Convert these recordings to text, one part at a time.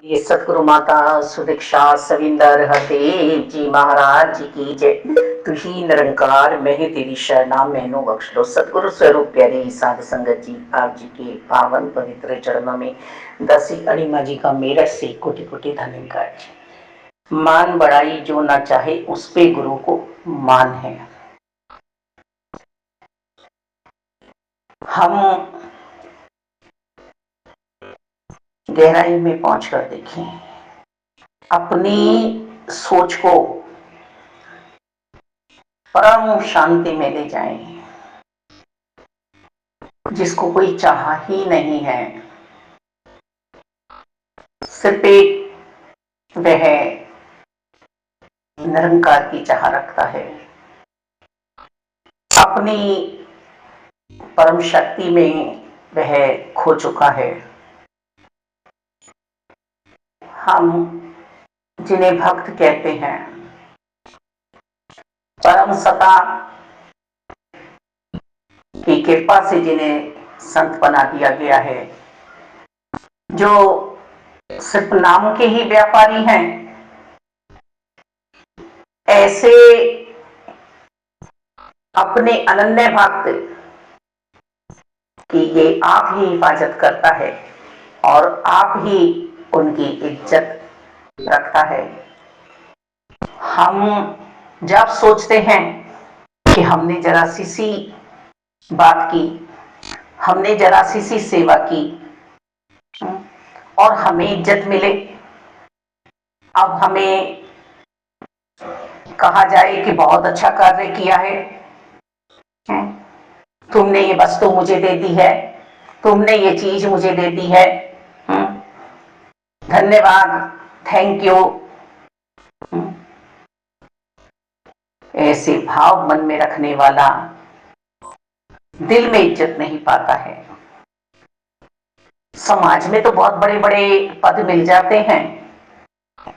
ये सतगुरु माता सुदीक्षा सविंदर हरदेव जी महाराज जी की जय। तुही निरंकार मैं ही तेरी शरणा मैनू बख्श लो। सतगुरु स्वरूप प्यारे साध संगत जी, आप जी के पावन पवित्र चरणों में दसी अणिमा जी का मेरठ से कोटि कोटि धन्यवाद जी। मान बढ़ाई जो ना चाहे उस पे गुरु को मान है। हम गहराई में पहुंचकर देखें, अपनी सोच को परम शांति में ले जाएं। जिसको कोई चाह ही नहीं है, सिर्फ एक वह निरंकार की चाह रखता है। अपनी परम शक्ति में वह खो चुका है। हम जिन्हें भक्त कहते हैं, परम सत्ता की कृपा से जिन्हें संत बना दिया गया है, जो सिर्फ नाम के ही व्यापारी हैं, ऐसे अपने अनन्य भक्त की ये आप ही हिफाजत करता है और आप ही उनकी इज्जत रखता है। हम जब सोचते हैं कि हमने जरा सी बात की, हमने जरा सी सेवा की और हमें इज्जत मिले, अब हमें कहा जाए कि बहुत अच्छा कार्य किया है, तुमने ये वस्तु मुझे दे दी है, तुमने ये चीज मुझे दे दी है, धन्यवाद, थैंक यू। ऐसे भाव मन में रखने वाला दिल में इज्जत नहीं पाता है। समाज में तो बहुत बड़े बड़े पद मिल जाते हैं,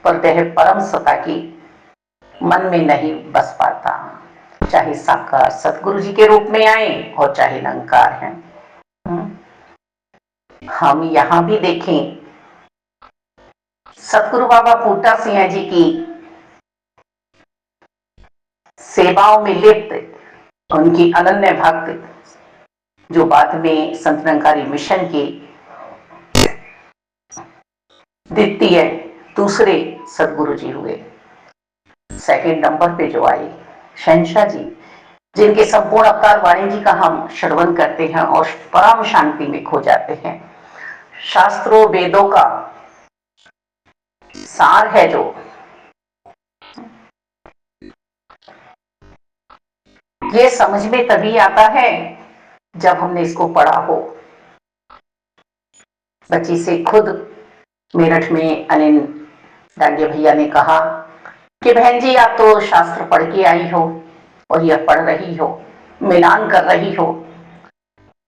पर वह परम सत्ता की मन में नहीं बस पाता, चाहे साकार सतगुरु जी के रूप में आए और चाहे निरंकार हैं। हम यहां भी देखें, सतगुरु बाबा बूटा सिंह जी की सेवाओं में लिप्त उनकी अनन्य भक्त, जो बाद में संत निरंकारी मिशन के द्वितीय दूसरे सदगुरु जी हुए, सेकंड नंबर पे जो आए शहंशाह जी, जिनके संपूर्ण अवतार वाणी जी का हम श्रवण करते हैं और परम शांति में खो जाते हैं। शास्त्रों वेदों का सार है जो, ये समझ में तभी आता है जब हमने इसको पढ़ा हो। बच्ची से खुद मेरठ में अनिल डांगे भैया ने कहा कि बहन जी आप तो शास्त्र पढ़ के आई हो और यह पढ़ रही हो, मिलान कर रही हो,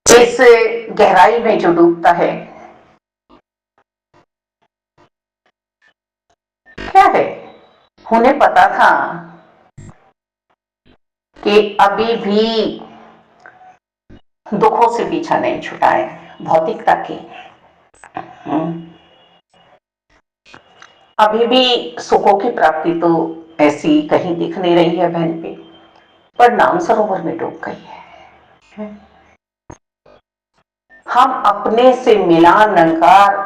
इस गहराई में जो डूबता है क्या है। उन्हें पता था कि अभी भी दुखों से पीछा नहीं छुटाए, भौतिकता की अभी भी सुखों की प्राप्ति तो ऐसी कहीं दिख नहीं रही है बहन पे, पर नाम सरोवर में डूब गई है। हम अपने से मिलान निरंकार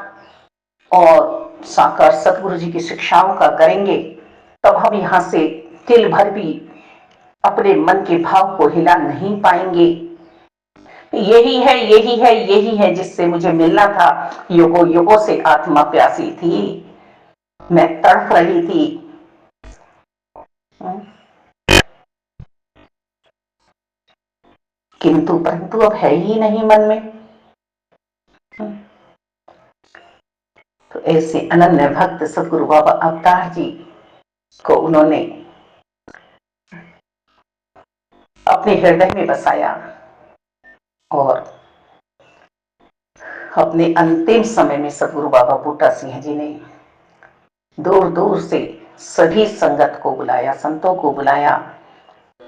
और साकार सतगुरु जी की शिक्षाओं का करेंगे, तब हम यहां से तिल भर भी अपने मन के भाव को हिला नहीं पाएंगे। यही है, यही है, यही है जिससे मुझे मिलना था। युगों युगों से आत्मा प्यासी थी, मैं तड़प रही थी, किंतु परंतु अब है ही नहीं मन में। तो ऐसे अनन्य भक्त सतगुरु बाबा अवतार जी को उन्होंने अपने हृदय में बसाया और अपने अंतिम समय में सतगुरु बाबा बूटा सिंह जी ने दूर दूर से सभी संगत को बुलाया, संतों को बुलाया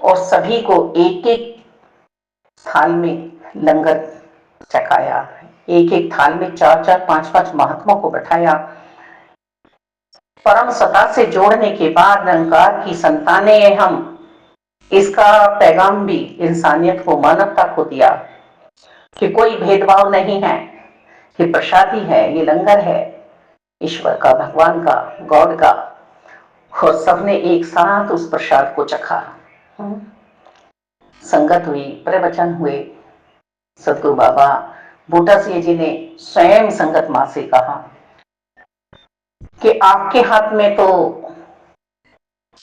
और सभी को एक एक थाल में लंगर चखाया, एक एक थाल में चार चार पांच पांच महात्मा को बैठाया परम सत्ता से जोड़ने के बाद निरंकार की संतानें हम, इसका पैगाम भी इंसानियत को, मानवता को दिया कि कोई भेदभाव नहीं है, कि प्रसादी है, ये लंगर है ईश्वर का, भगवान का, गॉड का, और सबने एक साथ उस प्रसाद को चखा। संगत हुई, प्रवचन हुए। सतगुरु बाबा बूटा सिंह जी ने स्वयं संगत मां से कहा कि आपके हाथ में तो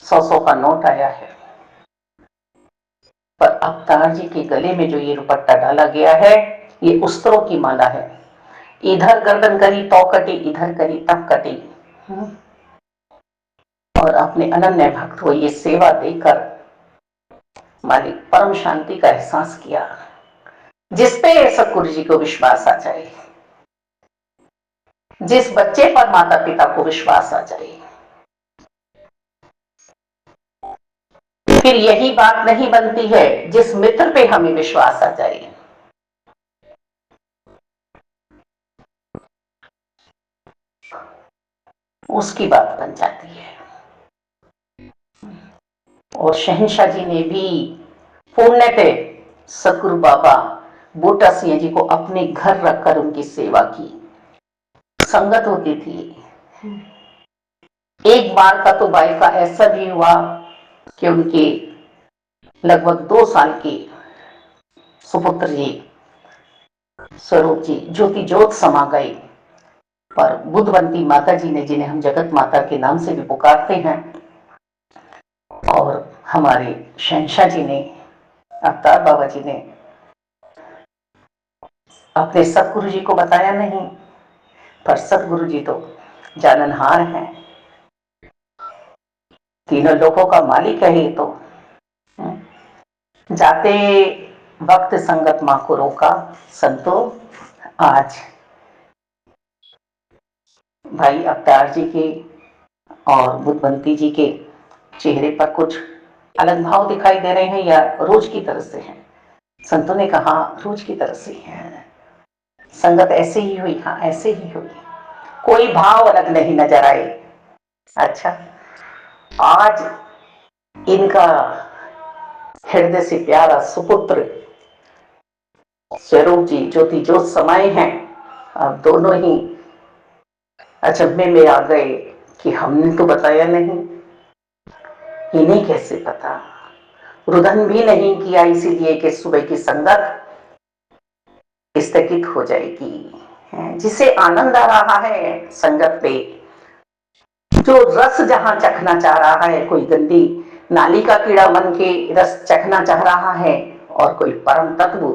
100 का नोट आया है, पर अवतार जी के गले में जो ये दुपट्टा डाला गया है, ये उस्त्रों की माला है। इधर गर्दन करी तो कटी, इधर करी तब कटी। और अपने अनन्य भक्त को ये सेवा देकर मालिक परम शांति का एहसास किया। जिसपे सतगुरु जी को विश्वास आ जाए, जिस बच्चे पर माता पिता को विश्वास आ जाए, फिर यही बात नहीं बनती है जिस मित्र पे हमें विश्वास आ जाए। उसकी बात बन जाती है। और शहंशाह जी ने भी पुण्य पे सतगुरु बाबा बूटा सिंह जी को अपने घर रखकर उनकी सेवा की। संगत होती थी। एक बार का तो बाई का ऐसा भी हुआ कि उनके लगभग 2 साल के सुपुत्र जी स्वरूप जी ज्योति ज्योत समा गए, पर बुद्धवंती माता जी ने, जिन्हें हम जगत माता के नाम से भी पुकारते हैं, और हमारे शहंशाह जी ने, अवतार बाबा जी ने अपने सतगुरु जी को बताया नहीं, पर सतगुरु जी तो जाननहार हैं, तीनों लोगों का मालिक है। ये तो जाते वक्त संगत मां को रोका, संतो आज भाई अवतार जी के और बुद्धवंती जी के चेहरे पर कुछ अलग भाव दिखाई दे रहे हैं, या रोज की तरह से हैं? संतों ने कहा रोज की तरह से है, संगत ऐसे ही हुई। हाँ, ऐसे ही हुई, कोई भाव अलग नहीं नजर आए। अच्छा, आज इनका हृदय से प्यारा सुपुत्र स्वरूप जी ज्योति ज्योत समाये हैं, अब दोनों ही अचंभे में आ गए कि हमने तो बताया नहीं, इन्हें कैसे पता। रुदन भी नहीं किया, इसीलिए कि सुबह की संगत स्थगित हो जाएगी। जिसे आनंद आ रहा है संगत पे, जो रस जहां चखना चाह रहा है, कोई गंदी नाली का कीड़ा मन के रस चखना चाह रहा है, और कोई परम तत्व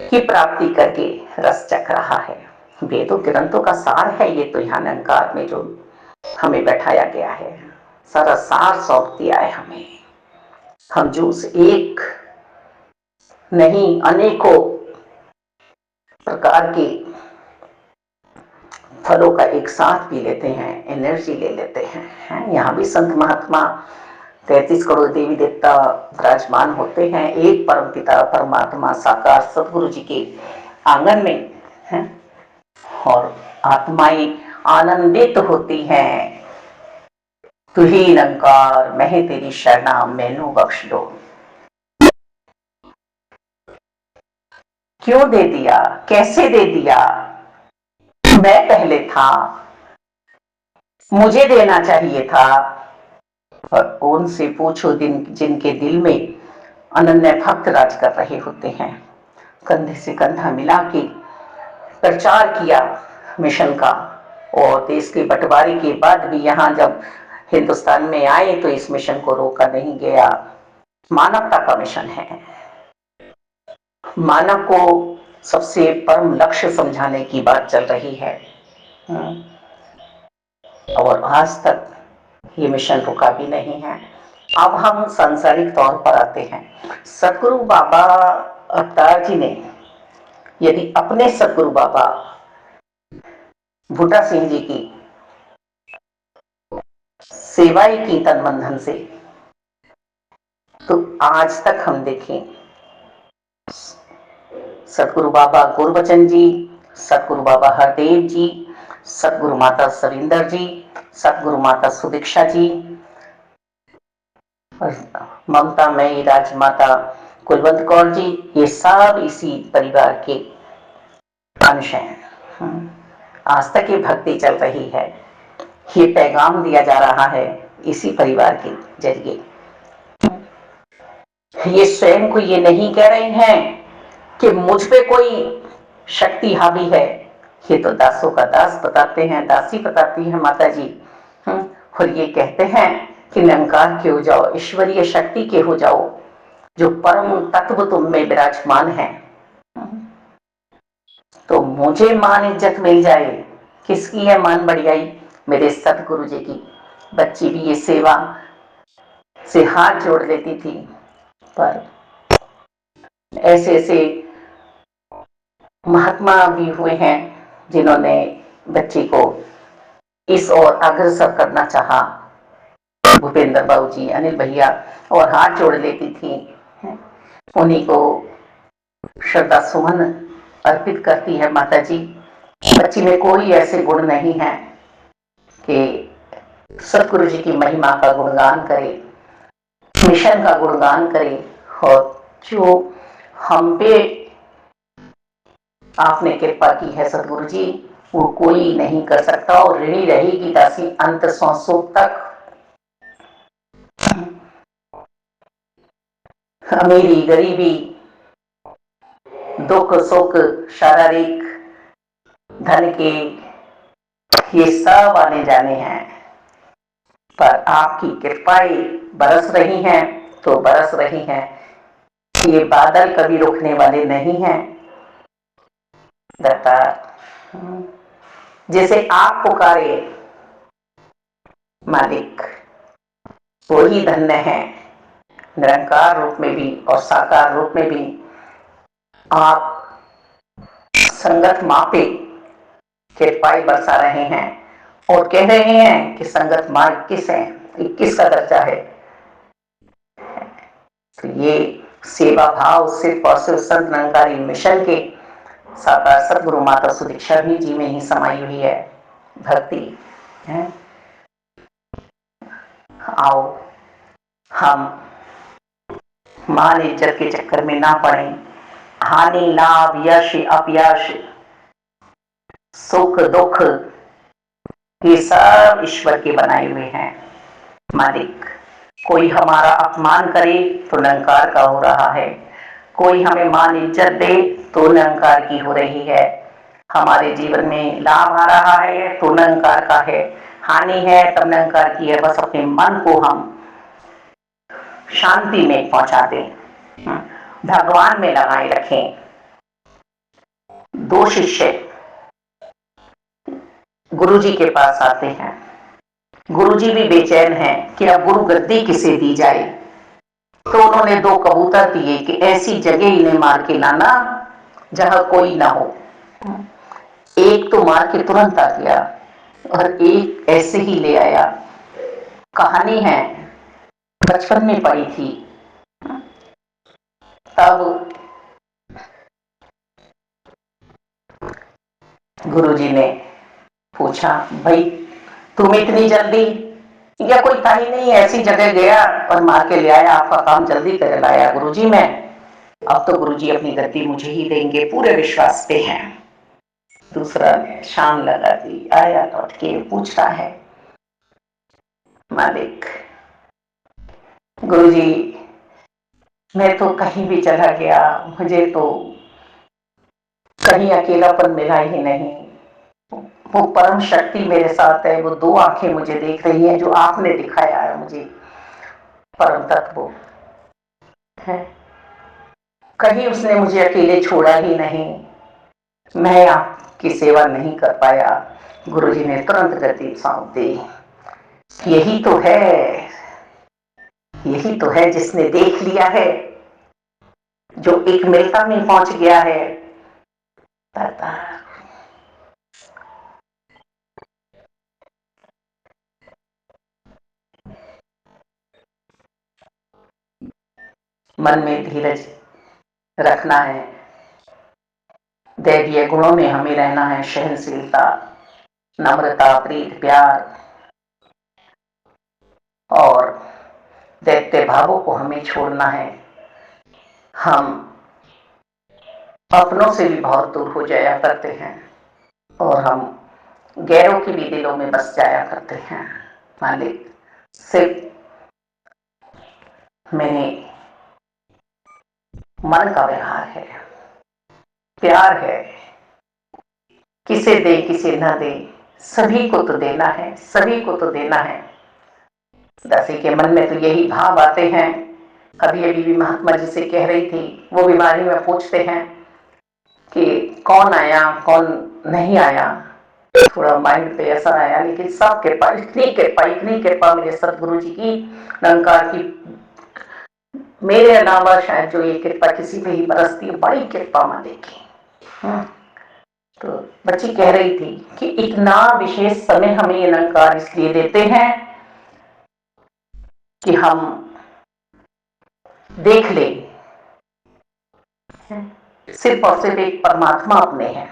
की प्राप्ति करके रस चख रहा है। वेदों ग्रंथों का सार है ये तो, यहाँ निरंकार में जो हमें बैठाया गया है, सारा सार सौंप दिया है हमें। हम जूस एक नहीं, अनेकों प्रकार के फलों का एक साथ पी लेते हैं, एनर्जी ले लेते हैं। यहाँ भी संत महात्मा 33 करोड़ देवी देवता विराजमान होते हैं, एक परम पिता परमात्मा साकार सतगुरु जी के आंगन में हैं, और आत्माएं आनंदित होती हैं। तू ही निरंकार, मैं तेरी शरणा, मैनू बख्श दो। क्यों दे दिया, कैसे दे दिया? मैं पहले था, मुझे देना चाहिए था। और उनसे पूछो जिनके दिल में अनन्य भक्त राज कर रहे होते हैं, कंधे से कंधा मिला के प्रचार किया मिशन का, और देश के बंटवारे के बाद भी यहाँ जब हिंदुस्तान में आए तो इस मिशन को रोका नहीं गया। मानवता का मिशन है, मानव को सबसे परम लक्ष्य समझाने की बात चल रही है, और आज तक ये मिशन रुका भी नहीं है। अब हम सांसारिक तौर पर आते हैं। सतगुरु बाबा अवतार जी ने यदि अपने सतगुरु बाबा बूटा सिंह जी की सेवाएं की तन मन धन से, तो आज तक हम देखें सतगुरु बाबा गुरबचन जी, सतगुरु बाबा हरदेव जी, सतगुरु माता सविंदर जी, सतगुरु माता सुदीक्षा जी और ममता मई राजमाता कुलवंत कौर जी, ये सब इसी परिवार के अंश हैं। आज तक ये भक्ति चल रही है, ये पैगाम दिया जा रहा है इसी परिवार के जरिए। ये स्वयं को ये नहीं कह रहे हैं कि मुझ पे कोई शक्ति हावी है, ये तो दासों का दास बताते हैं, दासी बताती है माता जी। और ये कहते हैं कि निरंकार के हो जाओ, ईश्वरीय शक्ति के हो जाओ, जो परम तत्व तुम में विराजमान है। तो मुझे मान इज्जत मिल जाए, किसकी है मान बढ़ियाई? मेरे सतगुरु जी की। बच्ची भी ये सेवा से हाथ जोड़ लेती थी, पर ऐसे ऐसे महात्मा भी हुए हैं जिन्होंने बच्ची को इस ओर अग्रसर करना चाहा। भूपेंद्र बाबू जी, अनिल भैया, और हाथ जोड़ लेती थी, उन्हीं को श्रद्धा सुमन अर्पित करती है माता जी। बच्ची में कोई ऐसे गुण नहीं है कि सतगुरु जी की महिमा का गुणगान करे, मिशन का गुणगान करे, और जो हम पे आपने कृपा की है सतगुरु जी, वो कोई नहीं कर सकता, और ऋणी रहेगी दासी अंत सांसों तक। अमीरी गरीबी, दुख सुख, शारीरिक धन के, ये सब आने जाने हैं, पर आपकी कृपाएं बरस रही हैं तो बरस रही हैं। ये बादल कभी रुकने वाले नहीं हैं दाता। जैसे आप पुकारे मालिक, वही धन्य है। निरंकार रूप में भी और साकार रूप में भी आप संगत मापे कृपाएं बरसा रहे हैं, और कह रहे हैं कि संगत माँ 21 है, 21 का दर्जा है। तो ये सेवा भाव सिर्फ और सिर्फ संत निरंकारी मिशन के साकार सतगुरु माता सुदीक्षा जी में ही समाई हुई है भक्ति है। आओ हम मान इज्जत के चक्कर में ना पड़े। हानि लाभ यश अपयश सुख दुख, ये सब ईश्वर के बनाए हुए हैं मालिक। कोई हमारा अपमान करे तो निरंकार का हो रहा है, कोई हमें मान इज्जत दे तो निरंकार की हो रही है। हमारे जीवन में लाभ आ रहा है तो निरंकार का है, हानि है तब निरंकार की है। बस अपने मन को हम शांति में पहुंचा दें, भगवान में लगाए रखें। दो शिष्य गुरु जी के पास आते हैं, गुरु जी भी बेचैन हैं कि अब गुरु गद्दी किसे दी जाए। तो उन्होंने दो कबूतर दिए कि ऐसी जगह इन्हें मार के लाना जहां कोई ना हो। एक तो मार के तुरंत आ गया और एक ऐसे ही ले आया। कहानी है, बचपन में पढ़ी थी। तब गुरुजी ने पूछा, भाई तुम इतनी जल्दी, या कोई था ही नहीं, ऐसी जगह गया और मार के ले आया, आपका काम जल्दी कर लाया गुरुजी। मैं अब तो गुरुजी अपनी गद्दी मुझे ही देंगे, पूरे विश्वास पे हैं। दूसरा ने शाम लगा दी, आया लौट के पूछ रहा है, मालिक गुरुजी मैं तो कहीं भी चला गया, मुझे तो कहीं अकेलापन मिला ही नहीं। वो परम शक्ति मेरे साथ है, वो दो आंखें मुझे देख रही हैं जो आपने दिखाया है मुझे, परम तत्व है। कहीं उसने मुझे अकेले छोड़ा ही नहीं, मैं आपकी सेवा नहीं कर पाया। गुरुजी ने तुरंत गति सौंप दी। यही तो है, यही तो है जिसने देख लिया है, जो एक मिलता में पहुंच गया है। मन में धीरज रखना है, दैवीय गुणों में हमें रहना है, सहनशीलता, नम्रता, प्रीत, प्यार और दैत्य भावों को हमें छोड़ना है। हम अपनों से भी बहुत दूर हो जाया करते हैं और हम गैरों के भी दिलों में बस जाया करते हैं। मालिक, सिर्फ मैंने मन का व्यवहार है, प्यार है, किसे दे किसे ना दे, सभी को तो देना है, सभी को तो देना है। दासी के मन में तो यही भाव आते हैं। अभी अभी भी महात्मा जी से कह रही थी, वो बीमारी में पूछते हैं कि कौन आया कौन नहीं आया। थोड़ा माइंड पे असर आया, लेकिन सब कृपा, इतनी कृपा मेरे सतगुरु जी की, निरंकार की, मेरे अलावा शायद जो ये कृपा किसी पे ही बरसती है, बड़ी कृपा मालिक की। तो बच्ची कह रही थी कि इतना विशेष समय हमें ये निरंकार इसलिए देते हैं कि हम देख ले सिर्फ और सिर्फ एक परमात्मा अपने हैं।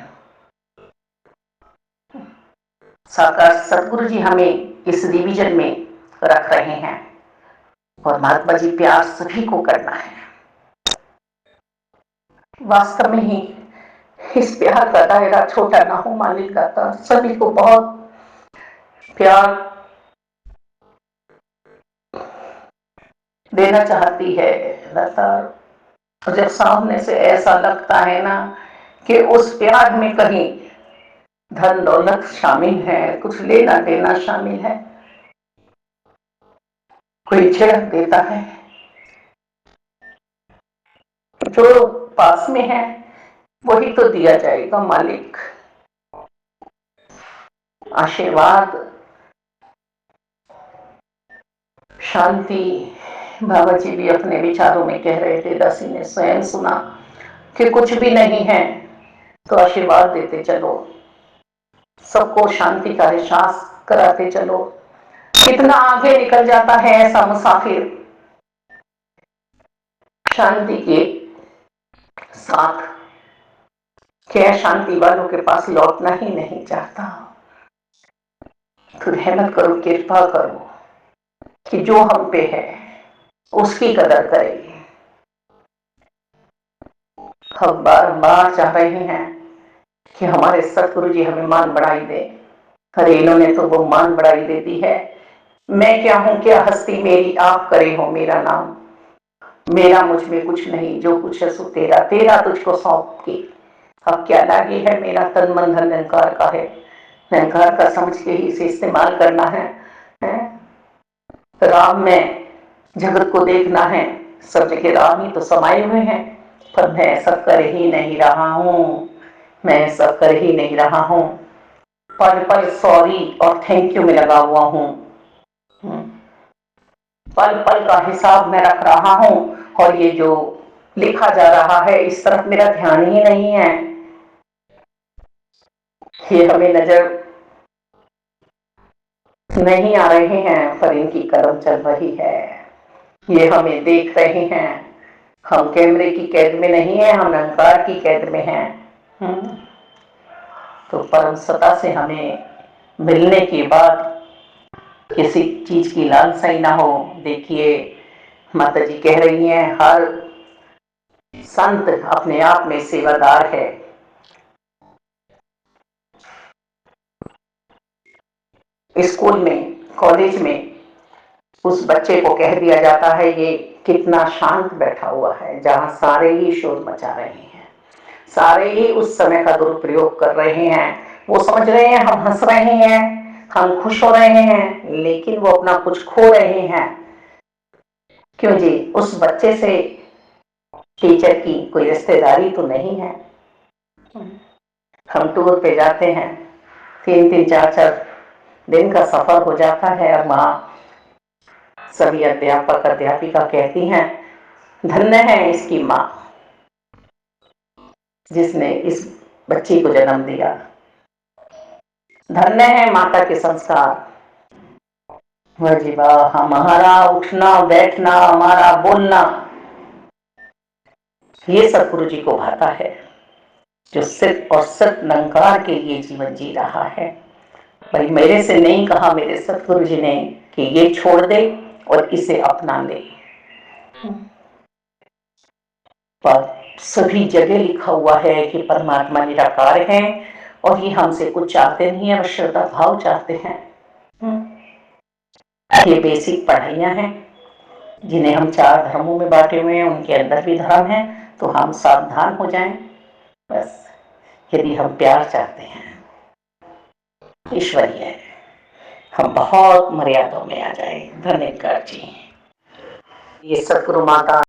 साकार सतगुरु जी हमें इस डिवीजन में रख रहे हैं और महात्मा जी प्यार सभी को करना है। वास्तव में ही इस प्यार का दायरा छोटा ना हो, मालिक दाता सभी को बहुत प्यार देना चाहती है दाता। जब सामने से ऐसा लगता है ना कि उस प्यार में कहीं धन दौलत शामिल है, कुछ लेना देना शामिल है, कोई छिड़क देता है, जो पास में है वही तो दिया जाएगा मालिक। आशीर्वाद, शांति। बाबा जी भी अपने विचारों में कह रहे थे, दासी ने स्वयं सुना कि कुछ भी नहीं है तो आशीर्वाद देते चलो, सबको शांति का एहसास कराते चलो। कितना आगे निकल जाता है ऐसा मुसाफिर शांति के साथ, क्या शांति वालों के पास लौटना ही नहीं चाहता। तो रहमत करो, कृपा करो कि जो हम पे है उसकी कदर करें। हम बार बार चाह रहे हैं कि हमारे सतगुरु जी हमें मान बढ़ाई दे। अरे इन्होंने तो वो मान बढ़ाई दे दी है। मैं क्या हूं, क्या हस्ती मेरी, आप करे हो मेरा नाम। मेरा मुझ में कुछ नहीं, जो कुछ है सो तेरा, तेरा तुझको सौंप के अब क्या लागे है। मेरा तन मन धन निरंकार का है, निरंकार का समझ के ही इसे इस्तेमाल करना है। राम में जगत को देखना है, सब जगह राम ही तो समाये हुए हैं, पर मैं ऐसा कर ही नहीं रहा हूँ, मैं ऐसा कर ही नहीं रहा हूँ। पल पल सॉरी और थैंक यू में लगा हुआ हूँ, पल पल का हिसाब मैं रख रहा हूँ और ये जो लिखा जा रहा है इस तरफ मेरा ध्यान ही नहीं है। ये हमें नजर नहीं आ रहे हैं पर इनकी कलम चल रही है, ये हमें देख रहे हैं। हम कैमरे की कैद में नहीं है, हम निरंकार की कैद में हैं। तो परम सत्ता से हमें मिलने के बाद किसी चीज की लालसा ही ना हो। देखिए माता जी कह रही हैं, हर संत अपने आप में सेवादार है। स्कूल में, कॉलेज में उस बच्चे को कह दिया जाता है ये कितना शांत बैठा हुआ है, जहां सारे ही शोर मचा रहे हैं, सारे ही उस समय का दुरुपयोग कर रहे हैं। वो समझ रहे हैं हम हंस रहे हैं, हम खुश हो रहे हैं, लेकिन वो अपना कुछ खो रहे हैं। क्यों जी, उस बच्चे से टीचर की कोई रिश्तेदारी तो नहीं है। हम टूर पे जाते हैं, 3-3, 4-4 दिन का सफर हो जाता है और वहां सभी अध्यापक अध्यापिका कहती हैं धन्य है इसकी माँ जिसने इस बच्ची को जन्म दिया, धन्य है माता के संस्कार। वह जी वाह, हमारा उठना बैठना, हमारा बोलना, ये सतगुरु जी को भाता है, जो सिर्फ और सिर्फ निरंकार के लिए जीवन जी रहा है। भाई मेरे से नहीं कहा मेरे सतगुरु जी ने कि ये छोड़ दे और इसे अपना ले। पर सभी जगह लिखा हुआ है कि परमात्मा निराकार है और ये हमसे कुछ चाहते नहीं है, बस श्रद्धा भाव चाहते हैं। ये बेसिक पढ़ाइयां हैं जिन्हें हम 4 धर्मों में बांटे हुए हैं, उनके अंदर भी धर्म है, तो हम सावधान हो जाएं। बस यदि हम प्यार चाहते हैं ईश्वरीय है, हम बहुत मर्यादाओं में आ जाए। धन्यवाद जी। ये सतगुरु माता